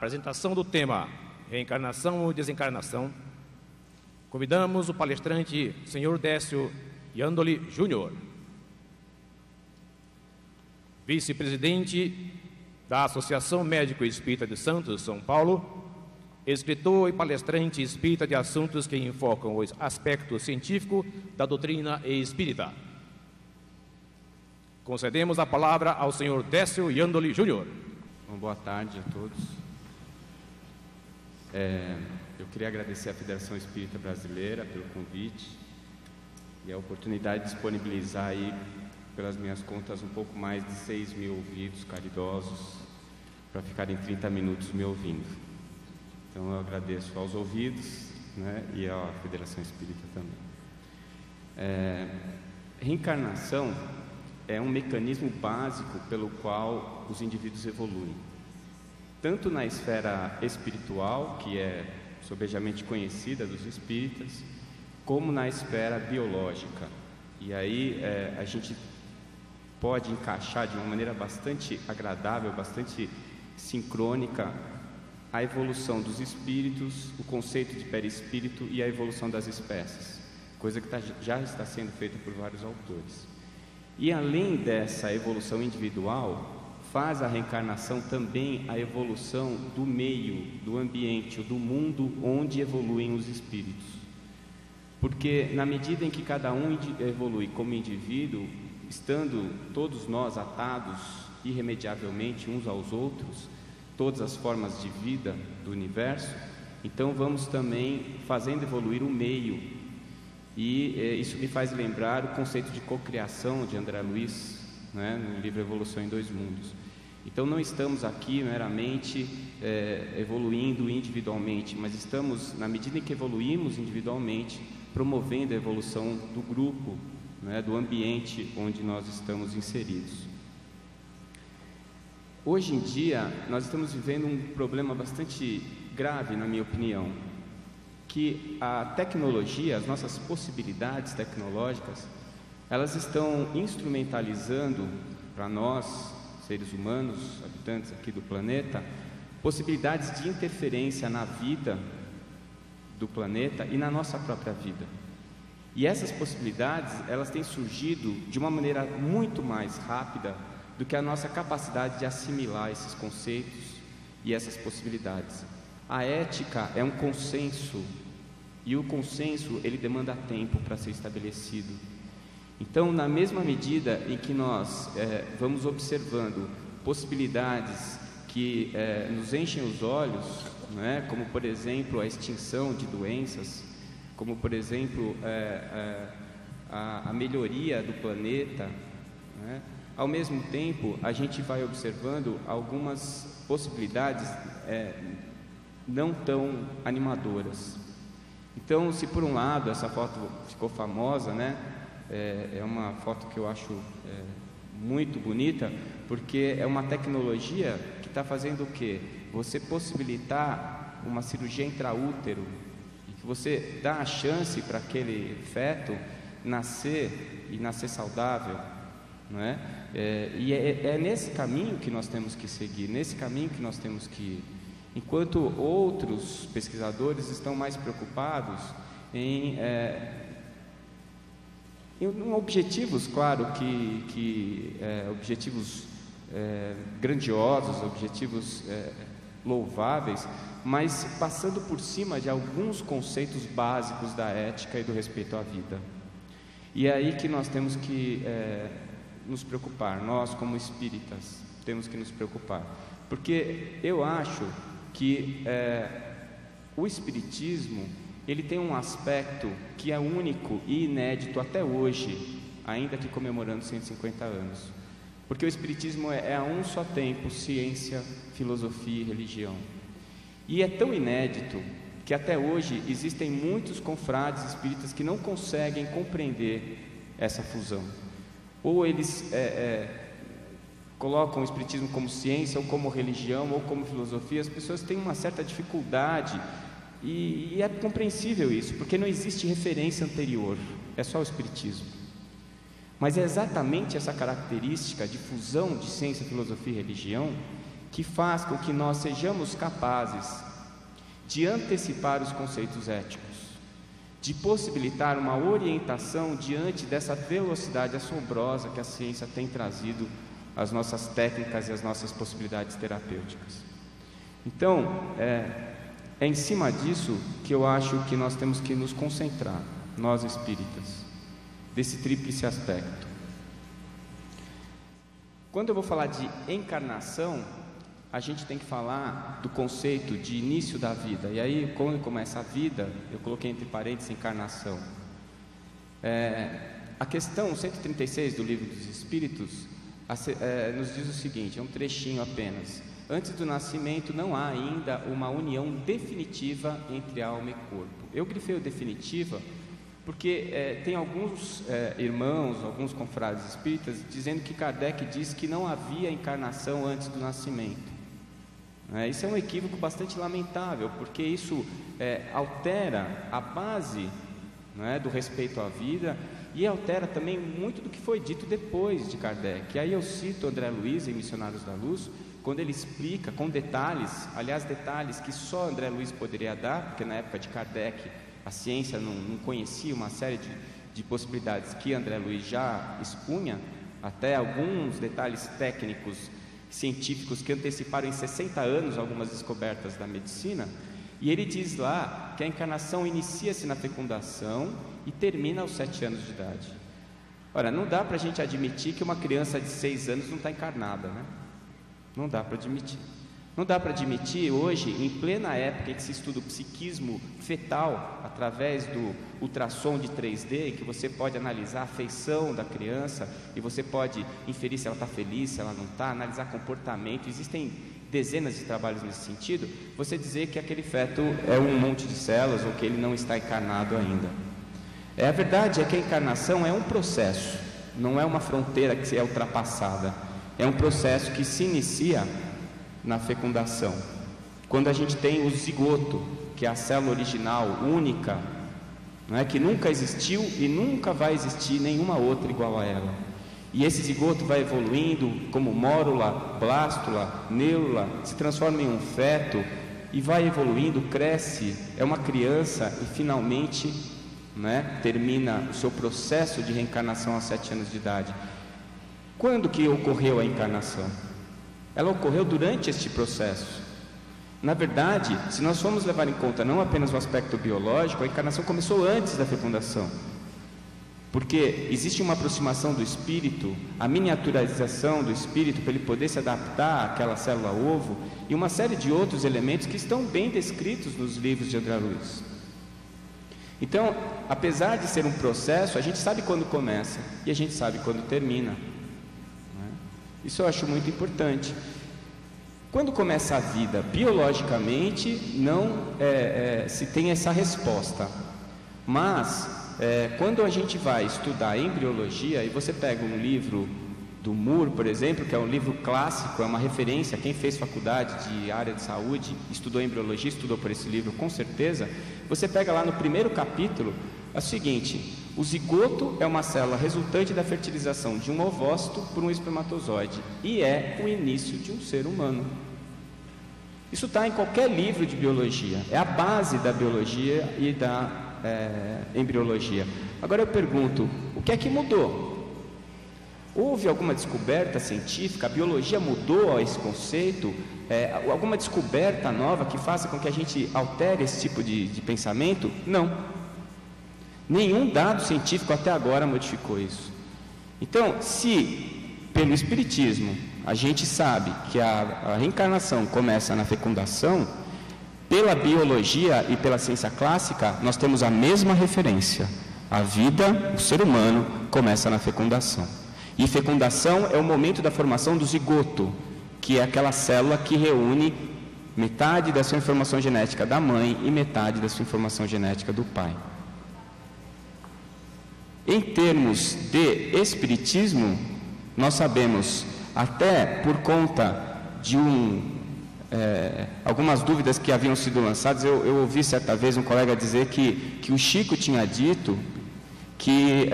apresentação do tema Reencarnação ou Desencarnação, convidamos o palestrante Sr. Décio Iandoli Júnior, vice-presidente da Associação Médico Espírita de Santos, São Paulo, escritor e palestrante espírita de assuntos que enfocam o aspecto científico da doutrina espírita. Concedemos a palavra ao Sr. Décio Iandoli Júnior. Boa tarde a todos. Eu queria agradecer à Federação Espírita Brasileira pelo convite e a oportunidade de disponibilizar aí, pelas minhas contas, um pouco mais de 6 mil ouvidos caridosos para ficarem 30 minutos me ouvindo. Então eu agradeço aos ouvidos, né, e à Federação Espírita também. Reencarnação é um mecanismo básico pelo qual os indivíduos evoluem, tanto na esfera espiritual, que é sobejamente conhecida dos espíritas, como na esfera biológica. E aí a gente pode encaixar de uma maneira bastante agradável, bastante sincrônica, a evolução dos espíritos, o conceito de perispírito e a evolução das espécies, coisa que já está sendo feita por vários autores. E além dessa evolução individual, faz a reencarnação também a evolução do meio, do ambiente, do mundo onde evoluem os espíritos. Porque na medida em que cada um evolui como indivíduo, estando todos nós atados irremediavelmente uns aos outros, todas as formas de vida do universo, então vamos também fazendo evoluir o meio. E isso me faz lembrar o conceito de cocriação de André Luiz, né, no livro Evolução em Dois Mundos. Então não estamos aqui meramente evoluindo individualmente, mas estamos, na medida em que evoluímos individualmente, promovendo a evolução do grupo, né, do ambiente onde nós estamos inseridos. Hoje em dia, nós estamos vivendo um problema bastante grave, na minha opinião, que a tecnologia, as nossas possibilidades tecnológicas, elas estão instrumentalizando para nós, seres humanos, habitantes aqui do planeta, possibilidades de interferência na vida do planeta e na nossa própria vida. E essas possibilidades, elas têm surgido de uma maneira muito mais rápida do que a nossa capacidade de assimilar esses conceitos e essas possibilidades. A ética é um consenso, e o consenso ele demanda tempo para ser estabelecido. Então, na mesma medida em que nós vamos observando possibilidades que nos enchem os olhos, né, como por exemplo a extinção de doenças, como por exemplo a melhoria do planeta, né? Ao mesmo tempo, a gente vai observando algumas possibilidades não tão animadoras. Então, se por um lado essa foto ficou famosa, né? É uma foto que eu acho muito bonita, porque é uma tecnologia que está fazendo o quê? Você possibilitar uma cirurgia intraútero, e que você dá a chance para aquele feto nascer e nascer saudável, não é? E é nesse caminho que nós temos que seguir, nesse caminho que nós temos que ir. Enquanto outros pesquisadores estão mais preocupados em objetivos, claro, objetivos grandiosos, objetivos louváveis, mas passando por cima de alguns conceitos básicos da ética e do respeito à vida. E é aí que nós temos que nos preocupar, nós como espíritas temos que nos preocupar, porque eu acho que o espiritismo ele tem um aspecto que é único e inédito até hoje, ainda que comemorando 150 anos, porque o espiritismo é a um só tempo ciência, filosofia e religião, e é tão inédito que até hoje existem muitos confrades espíritas que não conseguem compreender essa fusão. Ou eles colocam o espiritismo como ciência, ou como religião, ou como filosofia. As pessoas têm uma certa dificuldade, e é compreensível isso, porque não existe referência anterior, é só o espiritismo. Mas é exatamente essa característica de fusão de ciência, filosofia e religião que faz com que nós sejamos capazes de antecipar os conceitos éticos, de possibilitar uma orientação diante dessa velocidade assombrosa que a ciência tem trazido às nossas técnicas e às nossas possibilidades terapêuticas. Então, é em cima disso que eu acho que nós temos que nos concentrar, nós espíritas, desse tríplice aspecto. Quando eu vou falar de encarnação, a gente tem que falar do conceito de início da vida. E aí, quando começa a vida, eu coloquei entre parênteses encarnação. A questão 136 do Livro dos Espíritos nos diz o seguinte, é um trechinho apenas. Antes do nascimento não há ainda uma união definitiva entre alma e corpo. Eu grifei o definitiva porque tem alguns irmãos, alguns confrades espíritas, dizendo que Kardec diz que não havia encarnação antes do nascimento. Isso é um equívoco bastante lamentável, porque isso altera a base, do respeito à vida, e altera também muito do que foi dito depois de Kardec. E aí eu cito André Luiz em Missionários da Luz, quando ele explica com detalhes, aliás, detalhes que só André Luiz poderia dar, porque na época de Kardec a ciência não conhecia uma série de possibilidades que André Luiz já expunha, até alguns detalhes técnicos, científicos que anteciparam em 60 anos algumas descobertas da medicina. E ele diz lá que a encarnação inicia-se na fecundação e termina aos 7 anos de idade. Ora, não dá para a gente admitir que uma criança de 6 anos não está encarnada, né? Não dá para admitir. Não dá para admitir hoje, em plena época em que se estuda o psiquismo fetal através do ultrassom de 3D, em que você pode analisar a feição da criança e você pode inferir se ela está feliz, se ela não está, analisar comportamento. Existem dezenas de trabalhos nesse sentido. Você dizer que aquele feto é um monte de células ou que ele não está encarnado ainda. A verdade é que a encarnação é um processo, não é uma fronteira que é ultrapassada. É um processo que se inicia na fecundação, quando a gente tem o zigoto, que é a célula original, única, que nunca existiu e nunca vai existir nenhuma outra igual a ela. E esse zigoto vai evoluindo como mórula, blástula, neurula, se transforma em um feto e vai evoluindo, cresce, é uma criança e finalmente termina o seu processo de reencarnação aos 7 anos de idade. Quando que ocorreu a encarnação? Ela ocorreu durante este processo. Na verdade, se nós formos levar em conta não apenas o aspecto biológico, a encarnação começou antes da fecundação, porque existe uma aproximação do espírito, a miniaturização do espírito para ele poder se adaptar àquela célula ovo e uma série de outros elementos que estão bem descritos nos livros de André Luiz. Então, apesar de ser um processo, a gente sabe quando começa e a gente sabe quando termina. Isso eu acho muito importante. Quando começa a vida, biologicamente, não se tem essa resposta. Mas, quando a gente vai estudar embriologia, e você pega um livro do Moore, por exemplo, que é um livro clássico, é uma referência, quem fez faculdade de área de saúde, estudou embriologia, estudou por esse livro, com certeza, você pega lá no primeiro capítulo, é o seguinte: o zigoto é uma célula resultante da fertilização de um ovócito por um espermatozoide e é o início de um ser humano. Isso está em qualquer livro de biologia, é a base da biologia e da embriologia. Agora eu pergunto, o que é que mudou? Houve alguma descoberta científica? A biologia mudou esse conceito? Alguma descoberta nova que faça com que a gente altere esse tipo de pensamento? Não. Nenhum dado científico até agora modificou isso. Então, se pelo Espiritismo a gente sabe que a reencarnação começa na fecundação, pela biologia e pela ciência clássica, nós temos a mesma referência. A vida, o ser humano, começa na fecundação. E fecundação é o momento da formação do zigoto, que é aquela célula que reúne metade da sua informação genética da mãe e metade da sua informação genética do pai. Em termos de espiritismo, nós sabemos, até por conta de algumas dúvidas que haviam sido lançadas, eu ouvi certa vez um colega dizer que o Chico tinha dito que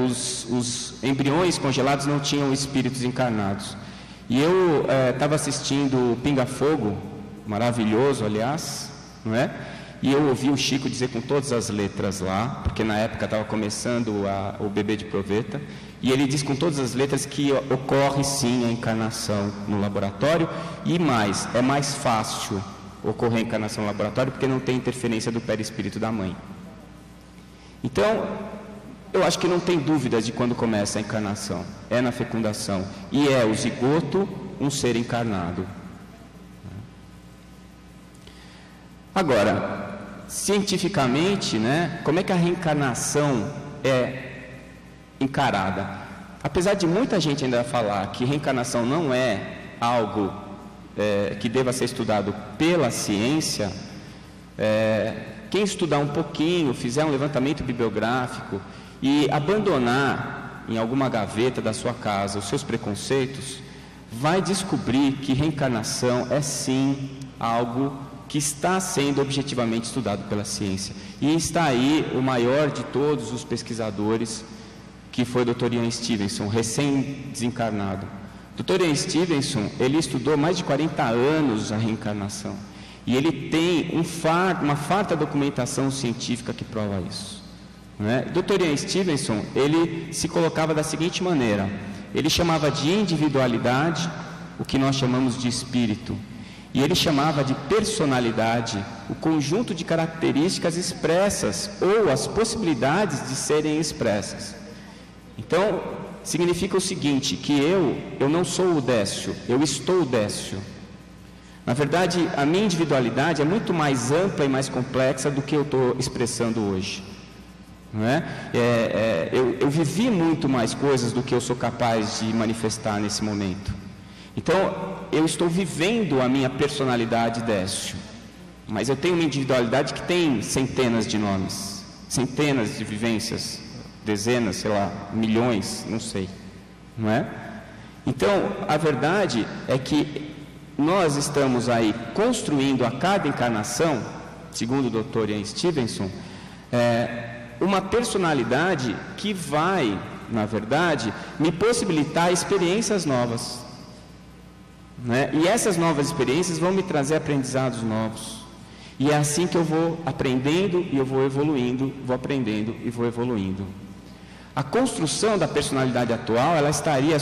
os embriões congelados não tinham espíritos encarnados. E eu estava assistindo Pinga Fogo, maravilhoso, aliás, não é? E eu ouvi o Chico dizer com todas as letras lá, porque na época estava começando o bebê de proveta, e ele diz com todas as letras que ocorre sim a encarnação no laboratório, e mais, é mais fácil ocorrer a encarnação no laboratório porque não tem interferência do perispírito da mãe. Então, eu acho que não tem dúvidas de quando começa a encarnação, é na fecundação, e é o zigoto um ser encarnado. Agora, cientificamente, né, como é que a reencarnação é encarada? Apesar de muita gente ainda falar que reencarnação não é algo que deva ser estudado pela ciência, quem estudar um pouquinho, fizer um levantamento bibliográfico e abandonar em alguma gaveta da sua casa os seus preconceitos, vai descobrir que reencarnação é sim algo que está sendo objetivamente estudado pela ciência. E está aí o maior de todos os pesquisadores, que foi o Dr. Ian Stevenson, recém-desencarnado. Dr. Ian Stevenson, ele estudou mais de 40 anos a reencarnação. E ele tem uma farta documentação científica que prova isso. Dr. Ian Stevenson, ele se colocava da seguinte maneira: ele chamava de individualidade o que nós chamamos de espírito, e ele chamava de personalidade o conjunto de características expressas ou as possibilidades de serem expressas. Então, significa o seguinte, que eu não sou o Décio, eu estou o Décio. Na verdade, a minha individualidade é muito mais ampla e mais complexa do que eu estou expressando hoje. Não é? Eu vivi muito mais coisas do que eu sou capaz de manifestar nesse momento. Então, eu estou vivendo a minha personalidade Décio, mas eu tenho uma individualidade que tem centenas de nomes, centenas de vivências, dezenas, sei lá, milhões, não sei, não é? Então, a verdade é que nós estamos aí construindo a cada encarnação, segundo o Dr. Ian Stevenson, uma personalidade que vai, na verdade, me possibilitar experiências novas. E essas novas experiências vão me trazer aprendizados novos. E é assim que eu vou aprendendo e eu vou evoluindo, vou aprendendo e vou evoluindo. A construção da personalidade atual, ela estaria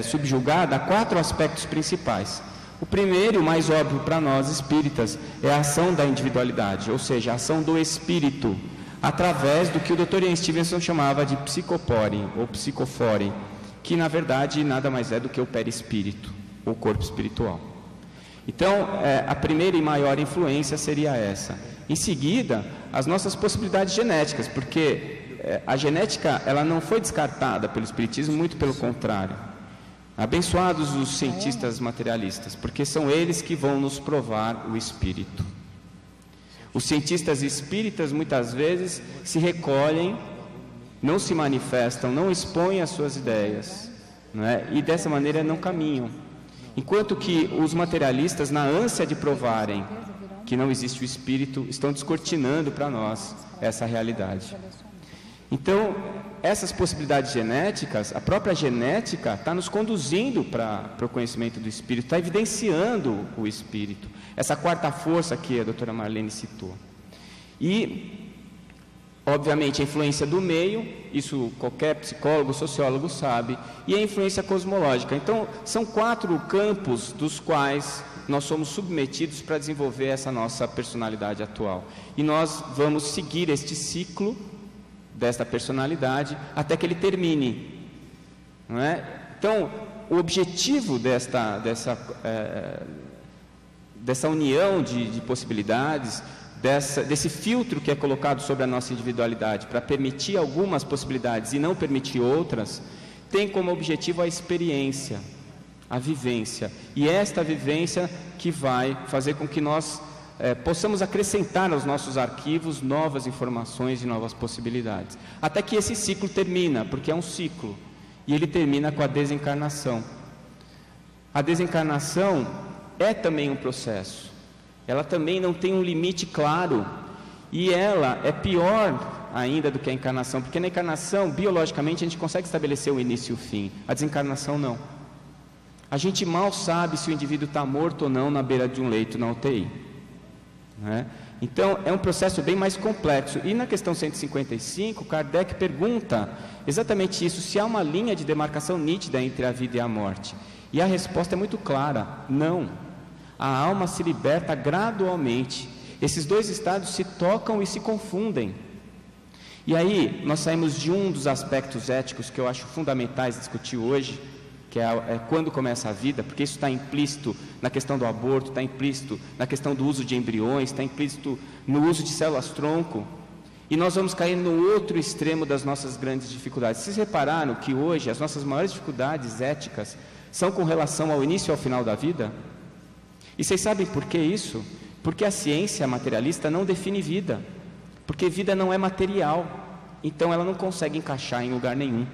subjugada a 4 aspectos principais. O primeiro e o mais óbvio para nós espíritas é a ação da individualidade, ou seja, a ação do espírito, através do que o Dr. Ian Stevenson chamava de psicopore ou psicofore, que na verdade nada mais é do que o perispírito, o corpo espiritual. Então, a primeira e maior influência seria essa. Em seguida, as nossas possibilidades genéticas, porque a genética ela não foi descartada pelo espiritismo, muito pelo contrário. Abençoados os cientistas materialistas, porque são eles que vão nos provar o espírito. Os cientistas espíritas muitas vezes se recolhem, não se manifestam, não expõem as suas ideias, e dessa maneira não caminham. Enquanto que os materialistas, na ânsia de provarem que não existe o espírito, estão descortinando para nós essa realidade. Então, essas possibilidades genéticas, a própria genética está nos conduzindo para o conhecimento do espírito, está evidenciando o espírito, essa quarta força que a doutora Marlene citou. E, obviamente, a influência do meio, isso qualquer psicólogo, sociólogo sabe, e a influência cosmológica. Então, são 4 campos dos quais nós somos submetidos para desenvolver essa nossa personalidade atual. E nós vamos seguir este ciclo desta personalidade até que ele termine, não é? Então, o objetivo dessa união de possibilidades, desse filtro que é colocado sobre a nossa individualidade para permitir algumas possibilidades e não permitir outras, tem como objetivo a experiência, a vivência, e esta vivência que vai fazer com que nós possamos acrescentar aos nossos arquivos novas informações e novas possibilidades, até que esse ciclo termina, porque é um ciclo, e ele termina com a desencarnação. A desencarnação é também um processo, ela também não tem um limite claro, e ela é pior ainda do que a encarnação, porque na encarnação, biologicamente, a gente consegue estabelecer o início e o fim, a desencarnação não. A gente mal sabe se o indivíduo está morto ou não na beira de um leito na UTI, né? Então, é um processo bem mais complexo. E na questão 155, Kardec pergunta exatamente isso, se há uma linha de demarcação nítida entre a vida e a morte. E a resposta é muito clara: não. A alma se liberta gradualmente. Esses dois estados se tocam e se confundem. E aí, nós saímos de um dos aspectos éticos que eu acho fundamentais discutir hoje, que é quando começa a vida, porque isso está implícito na questão do aborto, está implícito na questão do uso de embriões, está implícito no uso de células-tronco, e nós vamos cair no outro extremo das nossas grandes dificuldades. Vocês repararam que hoje as nossas maiores dificuldades éticas são com relação ao início e ao final da vida? E vocês sabem por que isso? Porque a ciência materialista não define vida, porque vida não é material, então ela não consegue encaixar em lugar nenhum.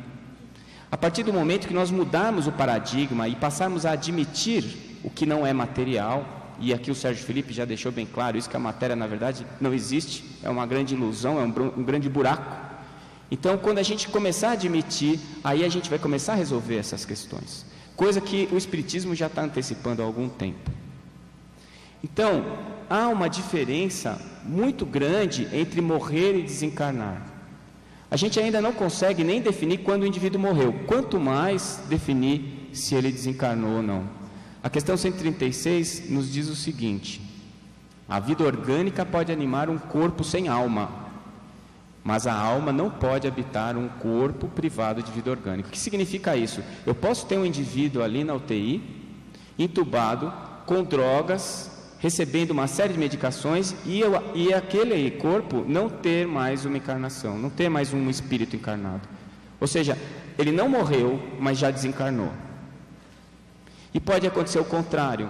A partir do momento que nós mudarmos o paradigma e passarmos a admitir o que não é material, e aqui o Sérgio Felipe já deixou bem claro isso, que a matéria na verdade não existe, é uma grande ilusão, é um grande buraco. Então, quando a gente começar a admitir, aí a gente vai começar a resolver essas questões, coisa que o Espiritismo já está antecipando há algum tempo. Então, há uma diferença muito grande entre morrer e desencarnar. A gente ainda não consegue nem definir quando o indivíduo morreu, quanto mais definir se ele desencarnou ou não. A questão 136 nos diz o seguinte: a vida orgânica pode animar um corpo sem alma, mas a alma não pode habitar um corpo privado de vida orgânica. O que significa isso? Eu posso ter um indivíduo ali na UTI, entubado, com drogas, recebendo uma série de medicações, e aquele corpo não ter mais uma encarnação, não ter mais um espírito encarnado. Ou seja, ele não morreu, mas já desencarnou. E pode acontecer o contrário.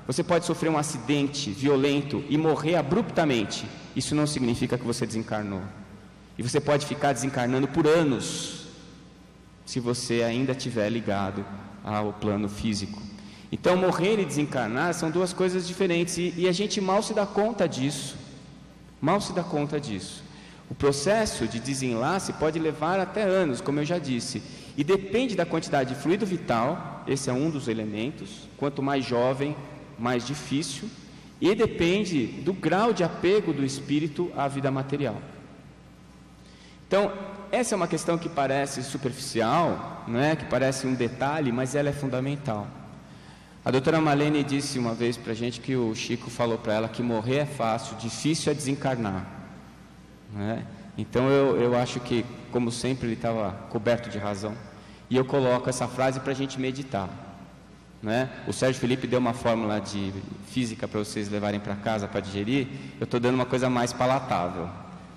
Você pode sofrer um acidente violento e morrer abruptamente. Isso não significa que você desencarnou. E você pode ficar desencarnando por anos, se você ainda estiver ligado ao plano físico. Então, morrer e desencarnar são duas coisas diferentes, e a gente mal se dá conta disso. Mal se dá conta disso. O processo de desenlace pode levar até anos, como eu já disse, e depende da quantidade de fluido vital, esse é um dos elementos. Quanto mais jovem, mais difícil, e depende do grau de apego do espírito à vida material. Então, essa é uma questão que parece superficial, né? Que parece um detalhe, mas ela é fundamental. A doutora Marlene disse uma vez para a gente que o Chico falou para ela que morrer é fácil, difícil é desencarnar, né? Então eu acho que, como sempre, ele estava coberto de razão. E eu coloco essa frase para a gente meditar, né? O Sérgio Felipe deu uma fórmula de física para vocês levarem para casa para digerir. Eu estou dando uma coisa mais palatável.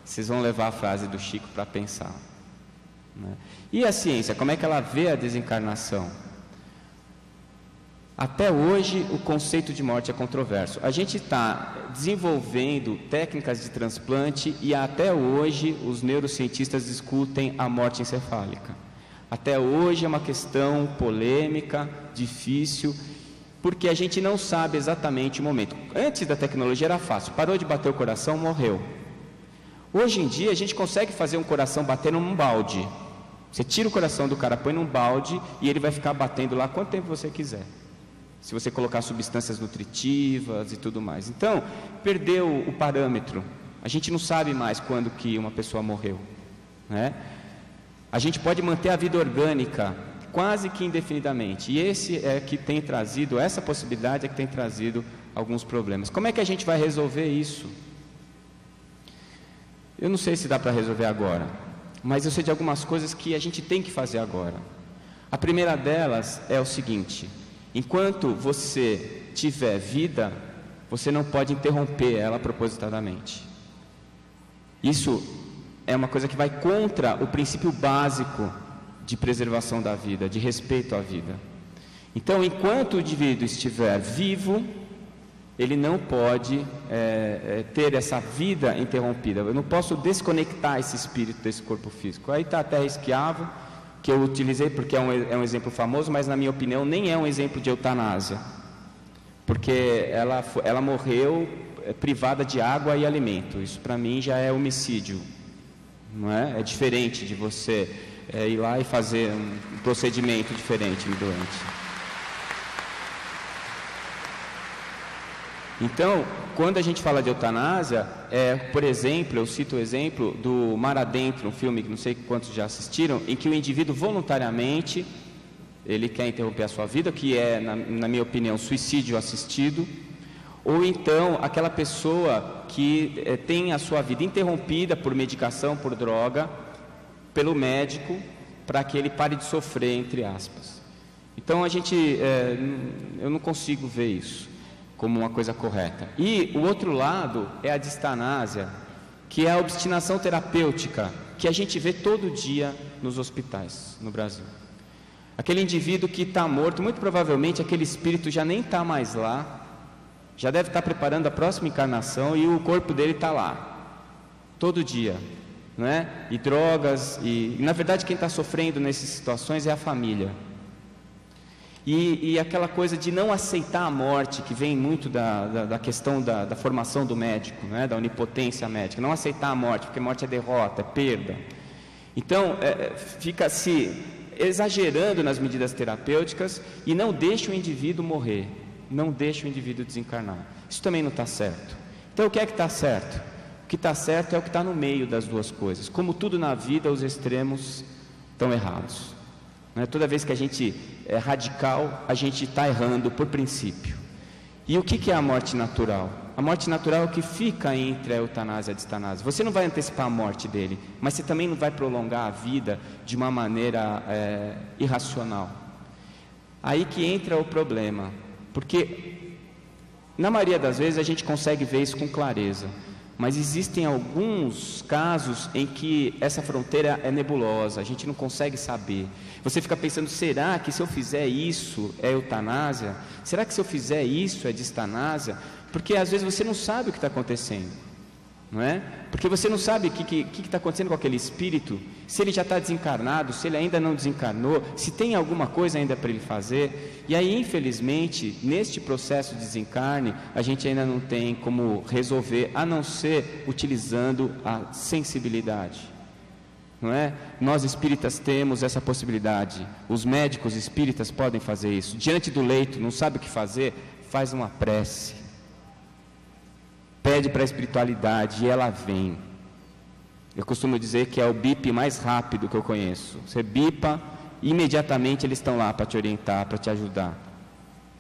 Vocês vão levar a frase do Chico para pensar, né? E a ciência, como é que ela vê a desencarnação? Até hoje, o conceito de morte é controverso. A gente está desenvolvendo técnicas de transplante e até hoje os neurocientistas discutem a morte encefálica. Até hoje é uma questão polêmica, difícil, porque a gente não sabe exatamente o momento. Antes da tecnologia era fácil, parou de bater o coração, morreu. Hoje em dia a gente consegue fazer um coração bater num balde. Você tira o coração do cara, põe num balde e ele vai ficar batendo lá quanto tempo você quiser, se você colocar substâncias nutritivas e tudo mais. Então, perdeu o parâmetro. A gente não sabe mais quando que uma pessoa morreu, né? A gente pode manter a vida orgânica quase que indefinidamente. E esse é que tem trazido, essa possibilidade é que tem trazido alguns problemas. Como é que a gente vai resolver isso? Eu não sei se dá para resolver agora, mas eu sei de algumas coisas que a gente tem que fazer agora. A primeira delas é o seguinte: enquanto você tiver vida, você não pode interromper ela propositadamente. Isso é uma coisa que vai contra o princípio básico de preservação da vida, de respeito à vida. Então, enquanto o indivíduo estiver vivo, ele não pode ter essa vida interrompida. Eu não posso desconectar esse espírito desse corpo físico. Aí está a terra esquiavo, que eu utilizei porque é um exemplo famoso, mas na minha opinião nem é um exemplo de eutanásia, porque ela morreu privada de água e alimento. Isso para mim já é homicídio, não é? É diferente de você ir lá e fazer um procedimento diferente no doente. Então, quando a gente fala de eutanásia, por exemplo, eu cito o exemplo do Mar Adentro, um filme que não sei quantos já assistiram, em que o indivíduo voluntariamente, ele quer interromper a sua vida, que é, na minha opinião, suicídio assistido, ou então aquela pessoa que tem a sua vida interrompida por medicação, por droga, pelo médico, para que ele pare de sofrer, entre aspas. Então, eu não consigo ver isso como uma coisa correta. E o outro lado é a distanásia, que é a obstinação terapêutica, que a gente vê todo dia nos hospitais no Brasil. Aquele indivíduo que está morto, muito provavelmente aquele espírito já nem está mais lá, já deve estar preparando a próxima encarnação e o corpo dele está lá, todo dia, não é? E drogas, e na verdade quem está sofrendo nessas situações é a família. E aquela coisa de não aceitar a morte, que vem muito da questão da formação do médico, né? Da onipotência médica, não aceitar a morte, porque morte é derrota, é perda. Então, fica se exagerando nas medidas terapêuticas e não deixa o indivíduo morrer, não deixa o indivíduo desencarnar. Isso também não está certo. Então, o que é que está certo? O que está certo é o que está no meio das duas coisas. Como tudo na vida, os extremos estão errados. Toda vez que a gente é radical, a gente está errando por princípio. E o que é a morte natural? A morte natural é o que fica entre a eutanásia e a distanásia. Você não vai antecipar a morte dele, mas você também não vai prolongar a vida de uma maneira irracional. Aí que entra o problema, porque na maioria das vezes a gente consegue ver isso com clareza, mas existem alguns casos em que essa fronteira é nebulosa, a gente não consegue saber. Você fica pensando, será que se eu fizer isso é eutanásia? Será que se eu fizer isso é distanásia? Porque às vezes você não sabe o que está acontecendo, não é? Porque você não sabe o que está acontecendo com aquele espírito, se ele já está desencarnado, se ele ainda não desencarnou, se tem alguma coisa ainda para ele fazer. E aí, infelizmente, neste processo de desencarne, a gente ainda não tem como resolver, a não ser utilizando a sensibilidade, não é? Nós espíritas temos essa possibilidade, os médicos espíritas podem fazer isso. Diante do leito, não sabe o que fazer, faz uma prece, pede para a espiritualidade e ela vem. Eu costumo dizer que é o bip mais rápido que eu conheço. Você bipa, imediatamente eles estão lá para te orientar, para te ajudar,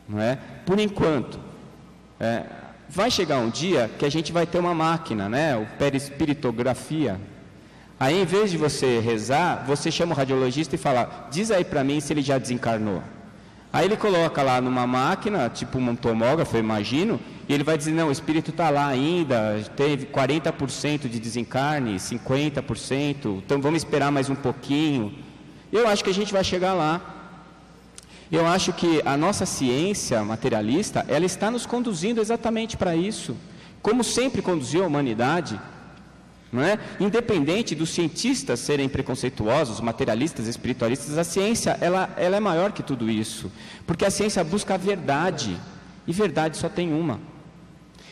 não é? Por enquanto, vai chegar um dia que a gente vai ter uma máquina, né? O perispiritografia. Aí, em vez de você rezar, você chama o radiologista e fala, diz aí para mim se ele já desencarnou. Aí ele coloca lá numa máquina, tipo um tomógrafo, eu imagino, e ele vai dizer, não, o espírito está lá ainda, teve 40% de desencarne, 50%, então vamos esperar mais um pouquinho. Eu acho que a gente vai chegar lá. Eu acho que a nossa ciência materialista, ela está nos conduzindo exatamente para isso, como sempre conduziu a humanidade, não é? Independente dos cientistas serem preconceituosos, materialistas, espiritualistas, a ciência ela é maior que tudo isso, porque a ciência busca a verdade, e verdade só tem uma.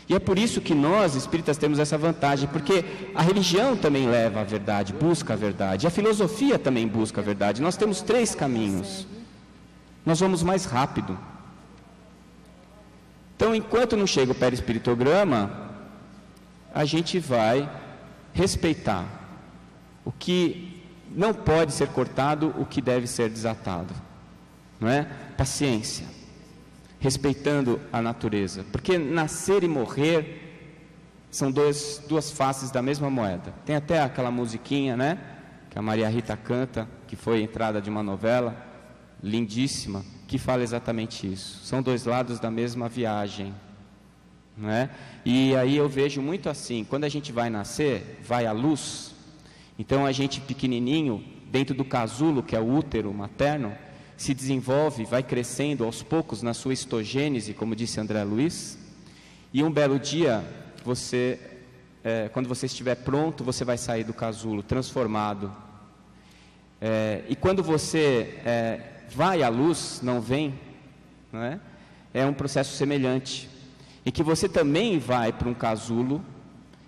E é por isso que nós, espíritas, temos essa vantagem, porque a religião também leva à verdade, busca a verdade, a filosofia também busca a verdade. Nós temos 3 caminhos, nós vamos mais rápido. Então, enquanto não chega o perispiritograma, a gente vai respeitar o que não pode ser cortado, o que deve ser desatado, não é? Paciência, respeitando a natureza, porque nascer e morrer são duas faces da mesma moeda. Tem até aquela musiquinha, né, que a Maria Rita canta, que foi entrada de uma novela lindíssima, que fala exatamente isso. São 2 lados da mesma viagem, não é? E aí eu vejo muito assim, quando a gente vai nascer, vai à luz, então a gente pequenininho, dentro do casulo, que é o útero materno, se desenvolve, vai crescendo aos poucos na sua histogênese, como disse André Luiz, e um belo dia, quando você estiver pronto, você vai sair do casulo, transformado. E quando você vai à luz, não vem, não é? É um processo semelhante, e que você também vai para um casulo,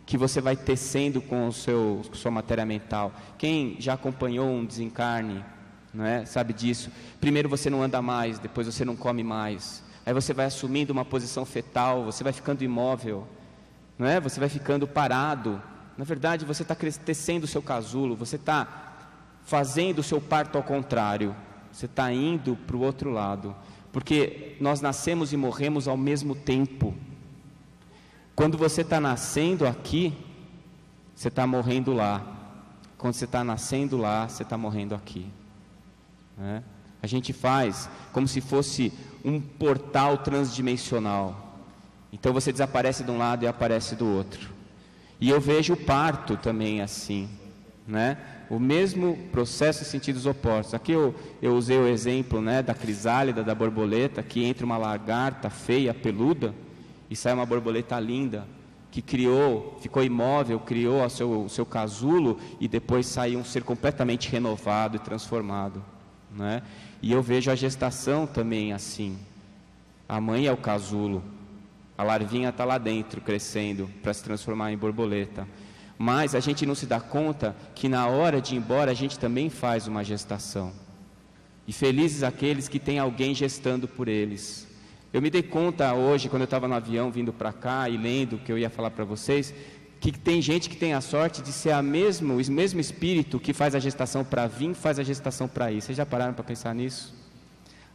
que você vai tecendo com sua matéria mental. Quem já acompanhou um desencarne, não é? Sabe disso. Primeiro você não anda mais, depois você não come mais. Aí você vai assumindo uma posição fetal, você vai ficando imóvel, não é? Você vai ficando parado. Na verdade, você está tecendo o seu casulo, você está fazendo o seu parto ao contrário. Você está indo para o outro lado, porque nós nascemos e morremos ao mesmo tempo. Quando você está nascendo aqui, você está morrendo lá. Quando você está nascendo lá, você está morrendo aqui, né? A gente faz como se fosse um portal transdimensional. Então você desaparece de um lado e aparece do outro. E eu vejo o parto também assim, né? O mesmo processo em sentidos opostos. Aqui eu usei o exemplo, né, da crisálida, da borboleta, que entra uma lagarta feia, peluda, e sai uma borboleta linda, que ficou imóvel, criou o seu casulo, e depois saiu um ser completamente renovado e transformado, né? E eu vejo a gestação também assim. A mãe é o casulo, a larvinha está lá dentro crescendo para se transformar em borboleta. Mas a gente não se dá conta que na hora de ir embora a gente também faz uma gestação. E felizes aqueles que têm alguém gestando por eles. Eu me dei conta hoje, quando eu estava no avião vindo para cá e lendo o que eu ia falar para vocês, que tem gente que tem a sorte de ser o mesmo espírito que faz a gestação para vir, faz a gestação para ir. Vocês já pararam para pensar nisso?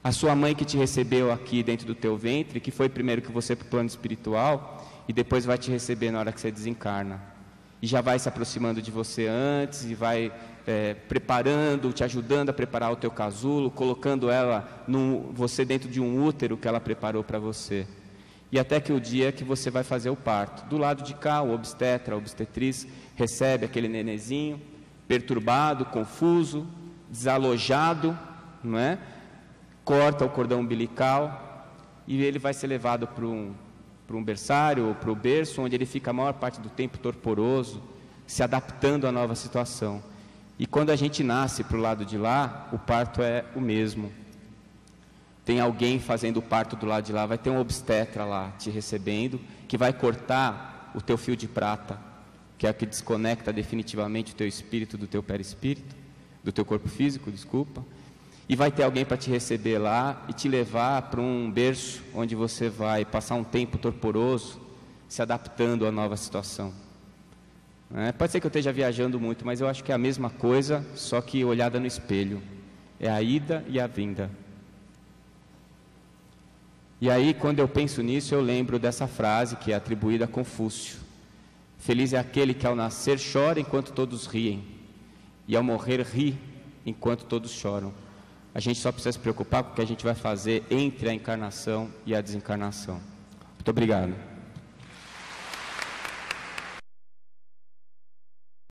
A sua mãe que te recebeu aqui dentro do teu ventre, que foi primeiro que você para o plano espiritual, e depois vai te receber na hora que você desencarna. E já vai se aproximando de você antes, e vai preparando, te ajudando a preparar o teu casulo, colocando você dentro de um útero que ela preparou para você. E até que o dia que você vai fazer o parto. Do lado de cá, o obstetra, a obstetriz, recebe aquele nenezinho, perturbado, confuso, desalojado, não é? Corta o cordão umbilical, e ele vai ser levado para um berçário ou para o berço, onde ele fica a maior parte do tempo torporoso, se adaptando à nova situação. E quando a gente nasce para o lado de lá, o parto é o mesmo. Tem alguém fazendo o parto do lado de lá, vai ter um obstetra lá te recebendo, que vai cortar o teu fio de prata, que é o que desconecta definitivamente o teu espírito do teu perispírito, do teu corpo físico, desculpa. E vai ter alguém para te receber lá e te levar para um berço onde você vai passar um tempo torporoso, se adaptando à nova situação. Pode ser que eu esteja viajando muito, mas eu acho que é a mesma coisa, só que olhada no espelho. É a ida e a vinda. E aí, quando eu penso nisso, eu lembro dessa frase que é atribuída a Confúcio: feliz é aquele que ao nascer chora enquanto todos riem, e ao morrer ri enquanto todos choram. A gente só precisa se preocupar com o que a gente vai fazer entre a encarnação e a desencarnação. Muito obrigado.